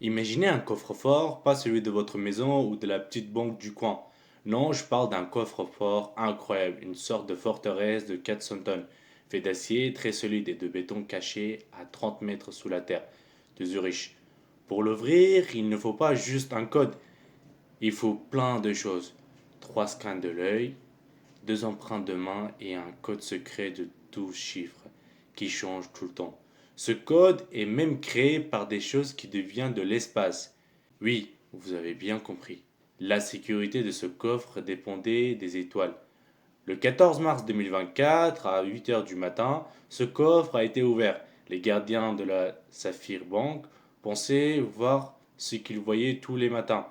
Imaginez un coffre-fort, pas celui de votre maison ou de la petite banque du coin. Non, je parle d'un coffre-fort incroyable, une sorte de forteresse de 400 tonnes, fait d'acier très solide et de béton caché à 30 mètres sous la terre, de Zurich. Pour l'ouvrir, il ne faut pas juste un code, il faut plein de choses. 3 scans de l'œil, 2 empreintes de main et un code secret de 12 chiffres qui change tout le temps. Ce code est même créé par des choses qui deviennent de l'espace. Oui, vous avez bien compris. La sécurité de ce coffre dépendait des étoiles. Le 14 mars 2024, à 8 heures du matin, ce coffre a été ouvert. Les gardiens de la Saphir Bank pensaient voir ce qu'ils voyaient tous les matins.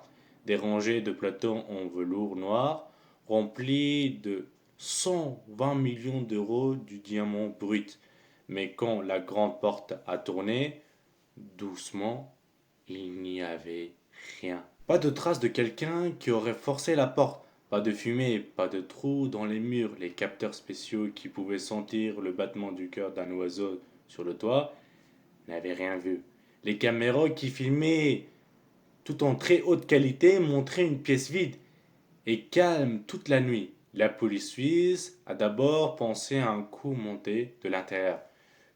Des rangées de plateaux en velours noir remplis de 120 millions d'euros du diamant brut. Mais quand la grande porte a tourné, doucement, il n'y avait rien. Pas de trace de quelqu'un qui aurait forcé la porte. Pas de fumée, pas de trou dans les murs. Les capteurs spéciaux qui pouvaient sentir le battement du cœur d'un oiseau sur le toit n'avaient rien vu. Les caméras qui filmaient tout en très haute qualité montraient une pièce vide et calme toute la nuit. La police suisse a d'abord pensé à un coup monté de l'intérieur,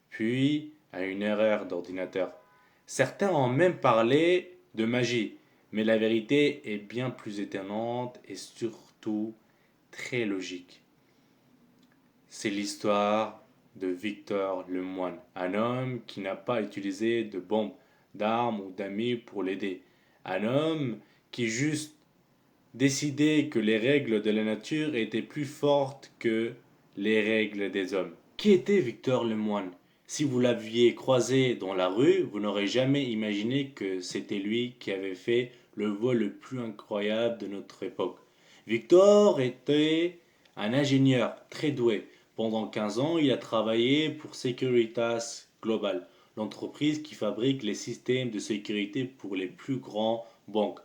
puis à une erreur d'ordinateur. Certains ont même parlé de magie, mais la vérité est bien plus étonnante et surtout très logique. C'est l'histoire de Victor Lemoine, un homme qui n'a pas utilisé de bombes, d'armes ou d'amis pour l'aider. Un homme qui juste décidait que les règles de la nature étaient plus fortes que les règles des hommes. Qui était Victor Lemoine? Si vous l'aviez croisé dans la rue, vous n'aurez jamais imaginé que c'était lui qui avait fait le vol le plus incroyable de notre époque. Victor était un ingénieur très doué. Pendant 15 ans, il a travaillé pour Securitas Global, l'entreprise qui fabrique les systèmes de sécurité pour les plus grands banques.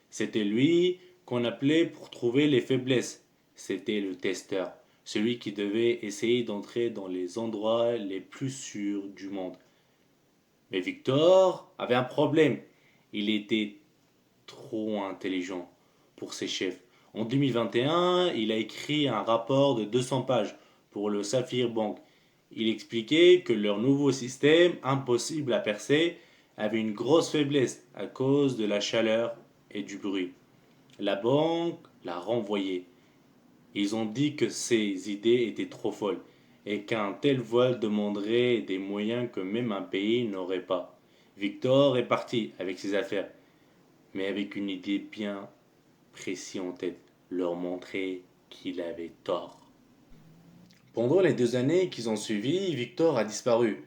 C'était lui qu'on appelait pour trouver les faiblesses. C'était le testeur, celui qui devait essayer d'entrer dans les endroits les plus sûrs du monde. Mais Victor avait un problème. Il était trop intelligent pour ses chefs. En 2021, il a écrit un rapport de 200 pages pour le Saphir Bank. Il expliquait que leur nouveau système, impossible à percer, avait une grosse faiblesse à cause de la chaleur et du bruit. La banque l'a renvoyé. Ils ont dit que ses idées étaient trop folles et qu'un tel vol demanderait des moyens que même un pays n'aurait pas. Victor est parti avec ses affaires, mais avec une idée bien précise en tête, leur montrer qu'il avait tort. Pendant les 2 années qui ont suivi, Victor a disparu.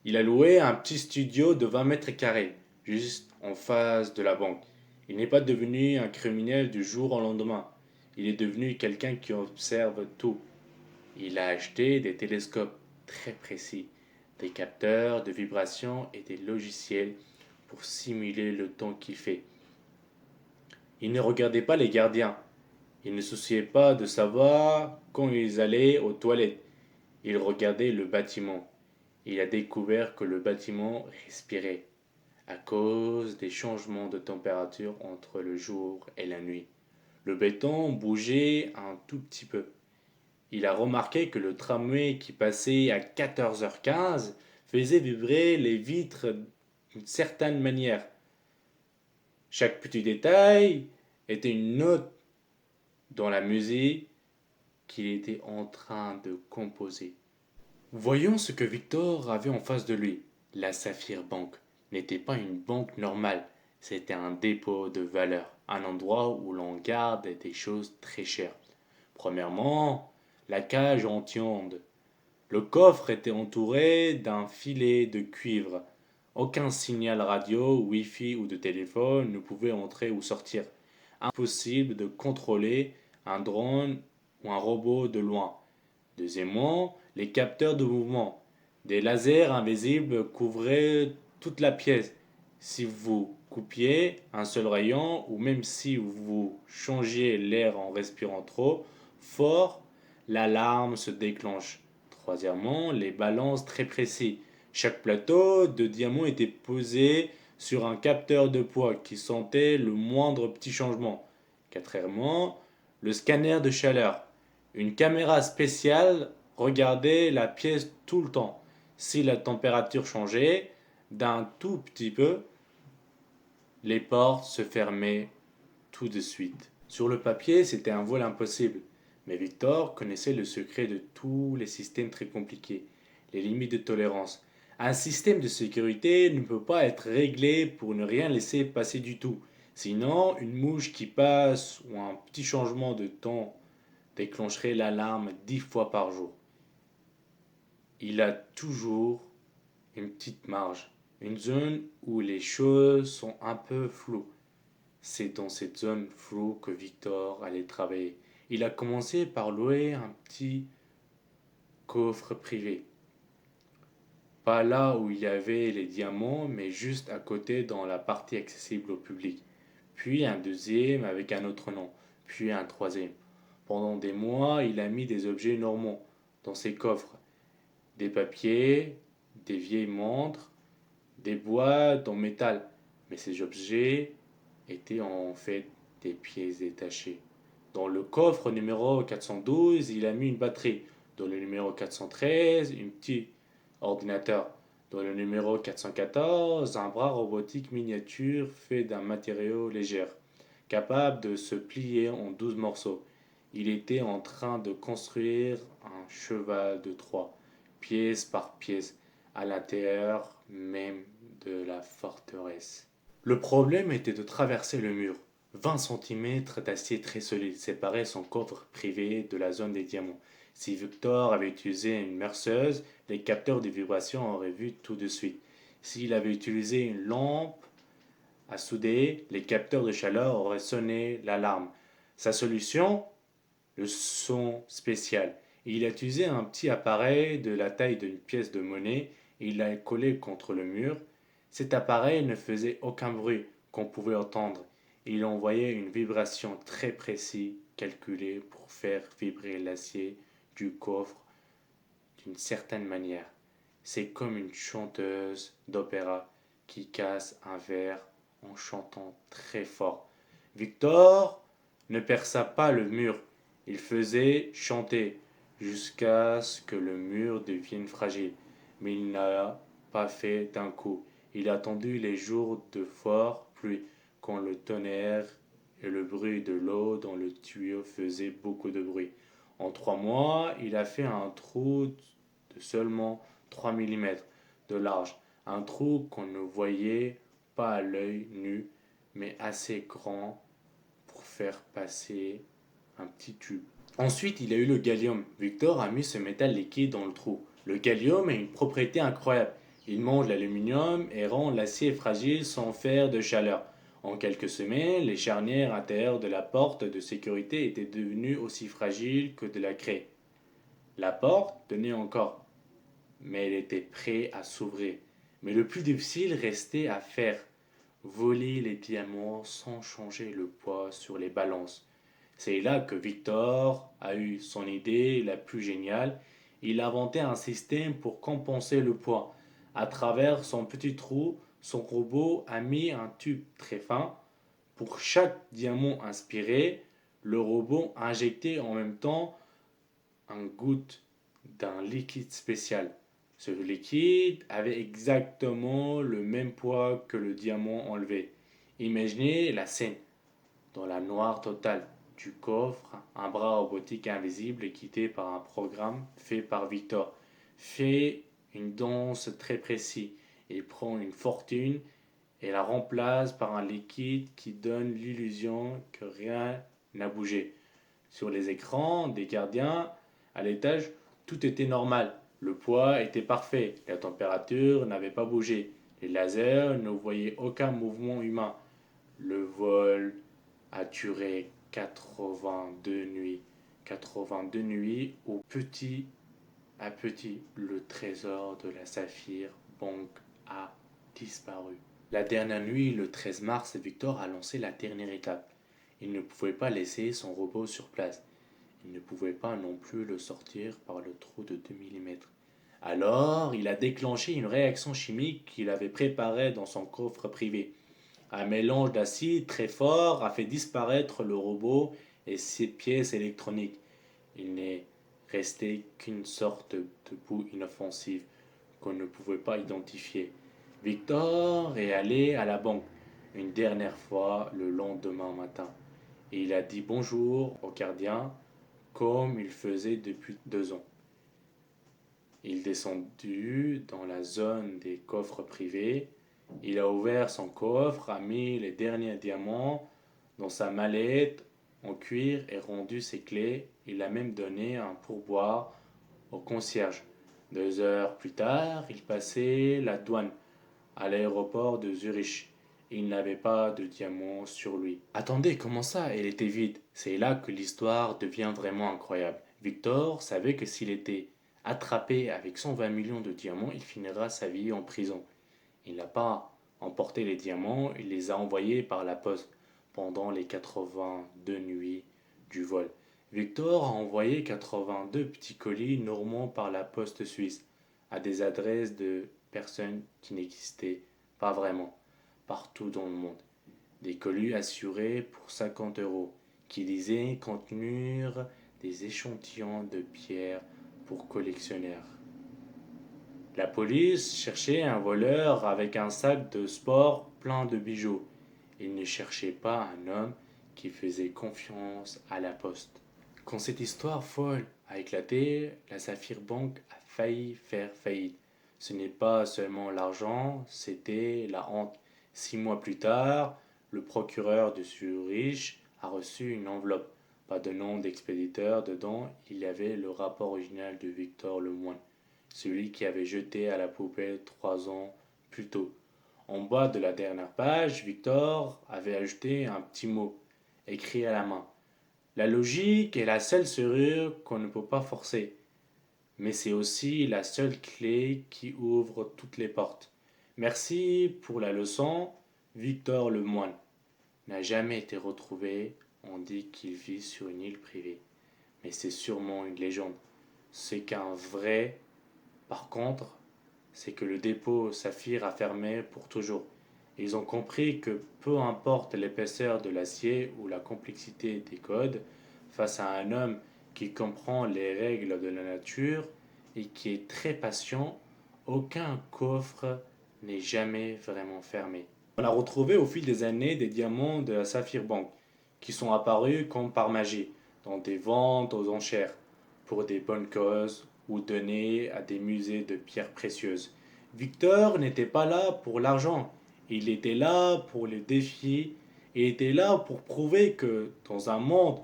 Il a loué un petit studio de 20 mètres carrés, juste en face de la banque. Il n'est pas devenu un criminel du jour au lendemain. Il est devenu quelqu'un qui observe tout. Il a acheté des télescopes très précis, des capteurs de vibration et des logiciels pour simuler le temps qu'il fait. Il ne regardait pas les gardiens. Il ne souciait pas de savoir quand ils allaient aux toilettes. Il regardait le bâtiment. Il a découvert que le bâtiment respirait à cause des changements de température entre le jour et la nuit. Le béton bougeait un tout petit peu. Il a remarqué que le tramway qui passait à 14h15 faisait vibrer les vitres d'une certaine manière. Chaque petit détail était une note dans la musique qu'il était en train de composer. Voyons ce que Victor avait en face de lui. La Saphir Bank n'était pas une banque normale, c'était un dépôt de valeur, un endroit où l'on garde des choses très chères. Premièrement, la cage anti-ondes. Le coffre était entouré d'un filet de cuivre. Aucun signal radio, Wi-Fi ou de téléphone ne pouvait entrer ou sortir. Impossible de contrôler un drone ou un robot de loin. Deuxièmement, les capteurs de mouvement. Des lasers invisibles couvraient toute la pièce. Si vous coupiez un seul rayon ou même si vous changiez l'air en respirant trop fort, l'alarme se déclenche. Troisièmement, les balances très précis. Chaque plateau de diamant était posé sur un capteur de poids qui sentait le moindre petit changement. Quatrièmement, le scanner de chaleur. Une caméra spéciale regardait la pièce tout le temps. Si la température changeait d'un tout petit peu, les portes se fermaient tout de suite. Sur le papier, c'était un vol impossible. Mais Victor connaissait le secret de tous les systèmes très compliqués, les limites de tolérance. Un système de sécurité ne peut pas être réglé pour ne rien laisser passer du tout. Sinon, une mouche qui passe ou un petit changement de temps déclencherait l'alarme 10 fois par jour. Il a toujours une petite marge, une zone où les choses sont un peu floues. C'est dans cette zone floue que Victor allait travailler. Il a commencé par louer un petit coffre privé. Pas là où il y avait les diamants, mais juste à côté dans la partie accessible au public. Puis un deuxième avec un autre nom. Puis un troisième. Pendant des mois, il a mis des objets normands dans ses coffres. Des papiers, des vieilles montres, des boîtes en métal. Mais ces objets étaient en fait des pièces détachées. Dans le coffre numéro 412, il a mis une batterie. Dans le numéro 413, un petit ordinateur. Dans le numéro 414, un bras robotique miniature fait d'un matériau léger, capable de se plier en 12 morceaux. Il était en train de construire un cheval de Troie, pièce par pièce, à l'intérieur même de la forteresse. Le problème était de traverser le mur. 20 centimètres d'acier très solide séparaient son coffre privé de la zone des diamants. Si Victor avait utilisé une merceuse, les capteurs de vibration auraient vu tout de suite. S'il avait utilisé une lampe à souder, les capteurs de chaleur auraient sonné l'alarme. Sa solution, le son spécial. Il a utilisé un petit appareil de la taille d'une pièce de monnaie et il l'a collé contre le mur. Cet appareil ne faisait aucun bruit qu'on pouvait entendre. Il envoyait une vibration très précise, calculée pour faire vibrer l'acier du coffre d'une certaine manière. C'est comme une chanteuse d'opéra qui casse un verre en chantant très fort. Victor ne perça pas le mur. Il faisait chanter jusqu'à ce que le mur devienne fragile. Mais il n'a pas fait d'un coup. Il a attendu les jours de forte pluie, quand le tonnerre et le bruit de l'eau dans le tuyau faisaient beaucoup de bruit. En 3 mois, il a fait un trou de seulement 3 millimètres de large, un trou qu'on ne voyait pas à l'œil nu, mais assez grand pour faire passer un petit tube. Ensuite, il a eu le gallium. Victor a mis ce métal liquide dans le trou. Le gallium a une propriété incroyable. Il mange l'aluminium et rend l'acier fragile sans faire de chaleur. En quelques semaines, les charnières intérieures de la porte de sécurité étaient devenues aussi fragiles que de la craie. La porte tenait encore, mais elle était prête à s'ouvrir. Mais le plus difficile restait à faire, voler les diamants sans changer le poids sur les balances. C'est là que Victor a eu son idée la plus géniale. Il a inventé un système pour compenser le poids. À travers son petit trou, son robot a mis un tube très fin. Pour chaque diamant inspiré, le robot injectait en même temps un goutte d'un liquide spécial. Ce liquide avait exactement le même poids que le diamant enlevé. Imaginez la scène. Dans la noire totale du coffre, un bras robotique invisible guidé par un programme fait par Victor fait une danse très précise. Il prend une fortune et la remplace par un liquide qui donne l'illusion que rien n'a bougé. Sur les écrans des gardiens à l'étage, tout était normal. Le poids était parfait, la température n'avait pas bougé, les lasers ne voyaient aucun mouvement humain. Le vol a duré 82 nuits. 82 nuits où petit à petit le trésor de la Saphir Bank a disparu. La dernière nuit, le 13 mars, Victor a lancé la dernière étape. Il ne pouvait pas laisser son robot sur place. Il ne pouvait pas non plus le sortir par le trou de 2 millimètres. Alors, il a déclenché une réaction chimique qu'il avait préparée dans son coffre privé. Un mélange d'acide très fort a fait disparaître le robot et ses pièces électroniques. Il n'est resté qu'une sorte de boue inoffensive qu'on ne pouvait pas identifier. Victor est allé à la banque une dernière fois le lendemain matin et il a dit bonjour au gardien comme il faisait depuis 2 ans. Il est descendu dans la zone des coffres privés. Il a ouvert son coffre, a mis les derniers diamants dans sa mallette en cuir et rendu ses clés. Il a même donné un pourboire au concierge. 2 heures plus tard, il passait la douane à l'aéroport de Zurich. Il n'avait pas de diamants sur lui. Attendez, comment ça? Elle était vide. C'est là que l'histoire devient vraiment incroyable. Victor savait que s'il était attrapé avec 120 millions de diamants, il finira sa vie en prison. Il n'a pas emporté les diamants, il les a envoyés par la poste pendant les 82 nuits du vol. Victor a envoyé 82 petits colis normands par la poste suisse à des adresses de personnes qui n'existaient pas vraiment partout dans le monde. Des colis assurés pour 50 euros qui disaient contenir des échantillons de pierres pour collectionneurs. La police cherchait un voleur avec un sac de sport plein de bijoux. Il ne cherchait pas un homme qui faisait confiance à la poste. Quand cette histoire folle a éclaté, la Saphir Bank a failli faire faillite. Ce n'est pas seulement l'argent, c'était la honte. 6 mois plus tard, le procureur de Zurich a reçu une enveloppe. Pas de nom d'expéditeur dedans, il y avait le rapport original de Victor Lemoine, celui qui avait jeté à la poubelle 3 ans plus tôt. En bas de la dernière page, Victor avait ajouté un petit mot, écrit à la main. La logique est la seule serrure qu'on ne peut pas forcer, mais c'est aussi la seule clé qui ouvre toutes les portes. Merci pour la leçon, Victor Lemoine n'a jamais été retrouvé. On dit qu'il vit sur une île privée, mais c'est sûrement une légende. C'est qu'un vrai par contre, c'est que le dépôt Saphir a fermé pour toujours. Ils ont compris que peu importe l'épaisseur de l'acier ou la complexité des codes, face à un homme qui comprend les règles de la nature et qui est très patient, aucun coffre n'est jamais vraiment fermé. On a retrouvé au fil des années des diamants de la Saphir Bank qui sont apparus comme par magie dans des ventes aux enchères pour des bonnes causes ou donnés à des musées de pierres précieuses. Victor n'était pas là pour l'argent, il était là pour les défis, il était là pour prouver que dans un monde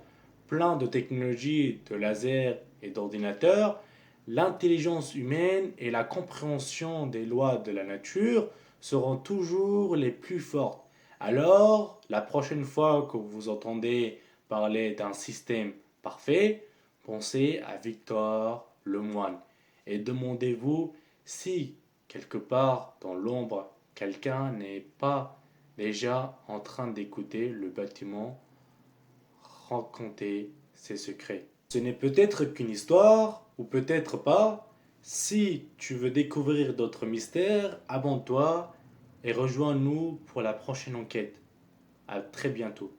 plein de technologies, de lasers et d'ordinateurs, l'intelligence humaine et la compréhension des lois de la nature seront toujours les plus fortes. Alors, la prochaine fois que vous entendez parler d'un système parfait, pensez à Victor Lemoine et demandez-vous si, quelque part dans l'ombre, quelqu'un n'est pas déjà en train d'écouter le bâtiment raconter ses secrets. Ce n'est peut-être qu'une histoire, ou peut-être pas. Si tu veux découvrir d'autres mystères, abonne-toi et rejoins-nous pour la prochaine enquête. À très bientôt.